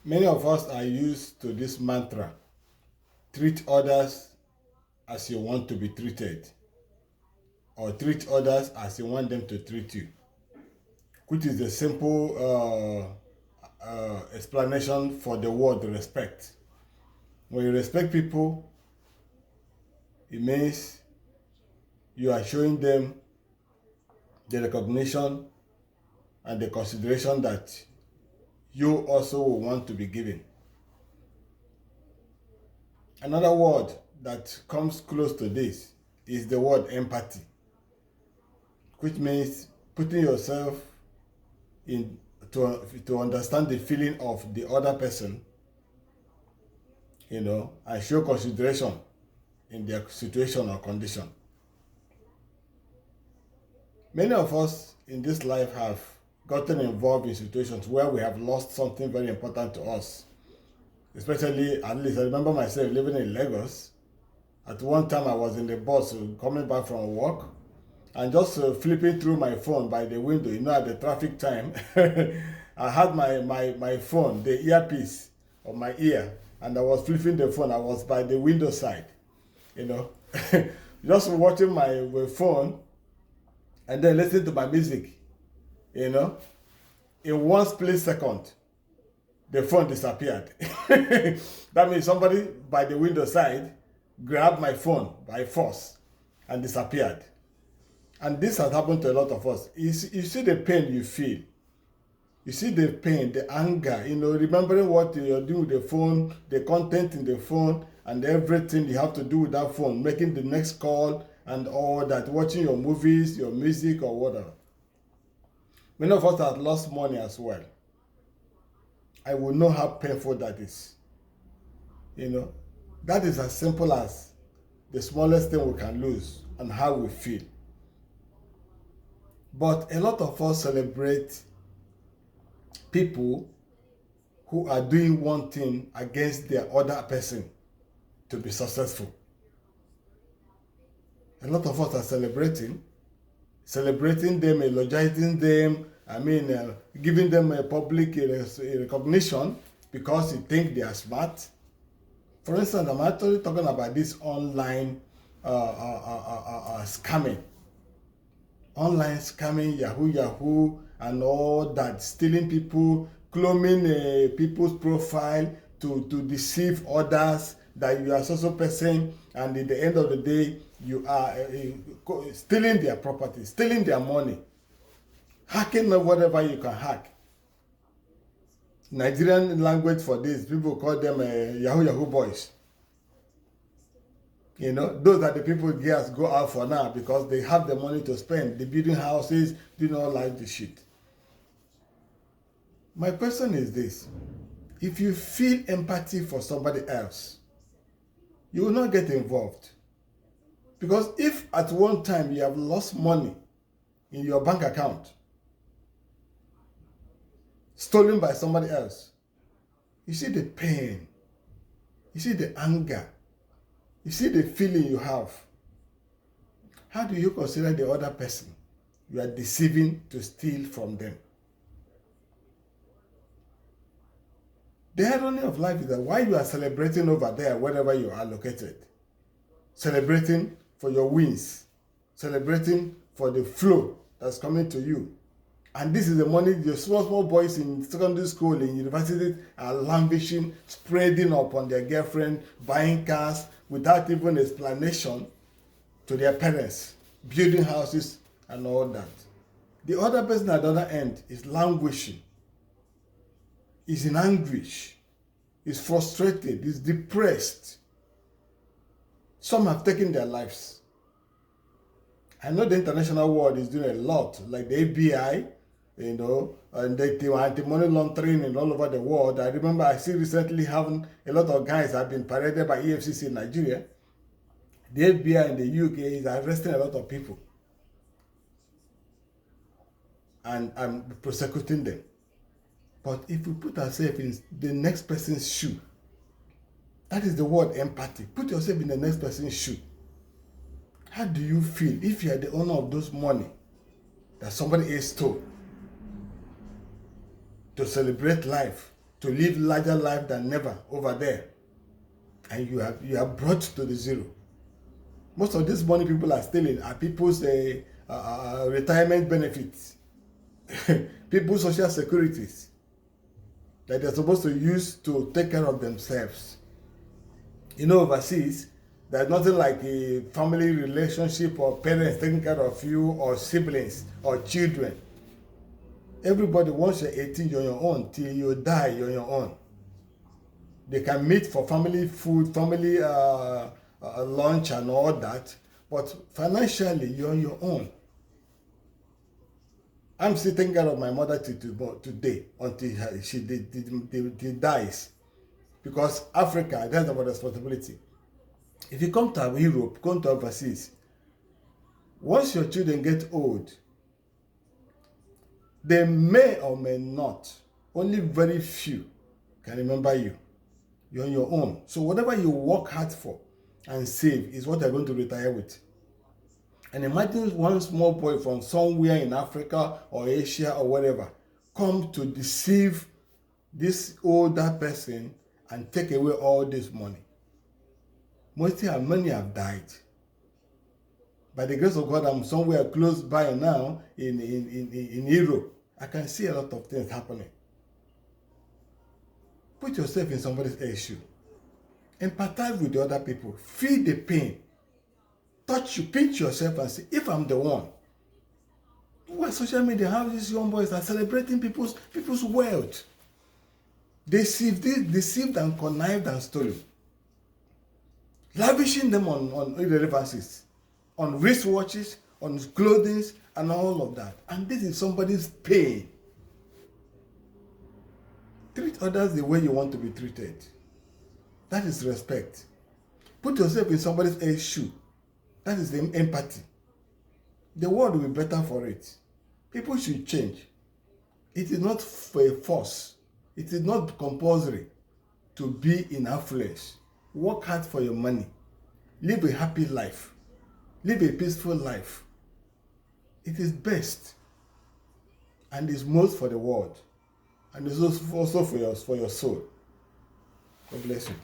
Many of us are used to this mantra: treat others as you want to be treated, or treat others as you want them to treat you, which is a simple explanation for the word respect. When you respect people, it means you are showing them the recognition and the consideration that you also will want to be given. Another word that comes close to this is the word empathy, which means putting yourself in to understand the feeling of the other person, and show consideration in their situation or condition. Many of us in this life have gotten involved in situations where we have lost something very important to us. Especially, at least I remember myself living in Lagos. At one time I was in the bus coming back from work, and just flipping through my phone by the window, at the traffic time, I had my phone, the earpiece on my ear, and I was flipping the phone. I was by the window side, just watching my phone and then listening to my music, In one split second, the phone disappeared. That means somebody by the window side grabbed my phone by force and disappeared. And this has happened to a lot of us. You see the pain you feel. You see the pain, the anger, remembering what you're doing with the phone, the content in the phone, and everything you have to do with that phone, making the next call and all that, watching your movies, your music, or whatever. Many of us have lost money as well. I will know how painful that is. That is as simple as the smallest thing we can lose and how we feel. But a lot of us celebrate people who are doing one thing against their other person to be successful. A lot of us are celebrating them, eulogizing them, giving them a public recognition because you think they are smart. For instance, I'm actually talking about this online scamming. Online scamming, Yahoo, and all that, stealing people, cloning people's profile to deceive others that you are so person, and at the end of the day, you are stealing their property, stealing their money, hacking whatever you can hack. Nigerian language for this, people call them Yahoo boys. Those are the people girls go out for now because they have the money to spend. They building houses, doing all like the shit. My question is this: if you feel empathy for somebody else, you will not get involved. Because if at one time you have lost money in your bank account, stolen by somebody else, you see the pain, you see the anger, you see the feeling you have. How do you consider the other person you are deceiving to steal from them? The irony of life is that while you are celebrating over there, wherever you are located, celebrating for your wins, celebrating for the flow that's coming to you, and this is the money the small boys in secondary school, in university, are languishing, spreading upon their girlfriend, buying cars without even explanation to their parents, building houses and all that. The other person at the other end is languishing, is in anguish, is frustrated, is depressed. Some have taken their lives. I know the international world is doing a lot, like the FBI, and the anti-money laundering and all over the world. I remember I see recently having a lot of guys have been paraded by EFCC in Nigeria. The FBI in the UK is arresting a lot of people and prosecuting them. But if we put ourselves in the next person's shoe, that is the word empathy. Put yourself in the next person's shoe. How do you feel if you are the owner of those money that somebody else stole to celebrate life to live larger life than never over there, and you are brought to the zero. Most of this money people are stealing are people's retirement benefits, people's social securities that they're supposed to use to take care of themselves. Overseas, there's nothing like a family relationship or parents taking care of you or siblings or children. Everybody, once you're 18, you're on your own. Till you die, you're on your own. They can meet for family food, family lunch and all that, but financially, you're on your own. I'm still taking care of my mother today until she dies, because Africa, that's our responsibility. If you come to Europe, come to overseas, once your children get old, they may or may not, only very few can remember you. You're on your own. So whatever you work hard for and save is what you're going to retire with. And imagine one small boy from somewhere in Africa or Asia or whatever come to deceive this older person and take away all this money. Many have died. By the grace of God, I'm somewhere close by now in Europe. I can see a lot of things happening. Put yourself in somebody else's shoe. Empathize with the other people. Feel the pain. Touch you, pinch yourself and say, if I'm the one. Why social media, how these young boys are celebrating people's wealth. They deceived and connived and stolen. Lavishing them on irrelevancies, on wristwatches, on clothing, and all of that. And this is somebody's pain. Treat others the way you want to be treated. That is respect. Put yourself in somebody else's shoe. That is the empathy. The world will be better for it. People should change. It is not for a force. It is not compulsory to be in affluence. Work hard for your money. Live a happy life. Live a peaceful life. It is best. And is most for the world. And is also for your soul. God bless you.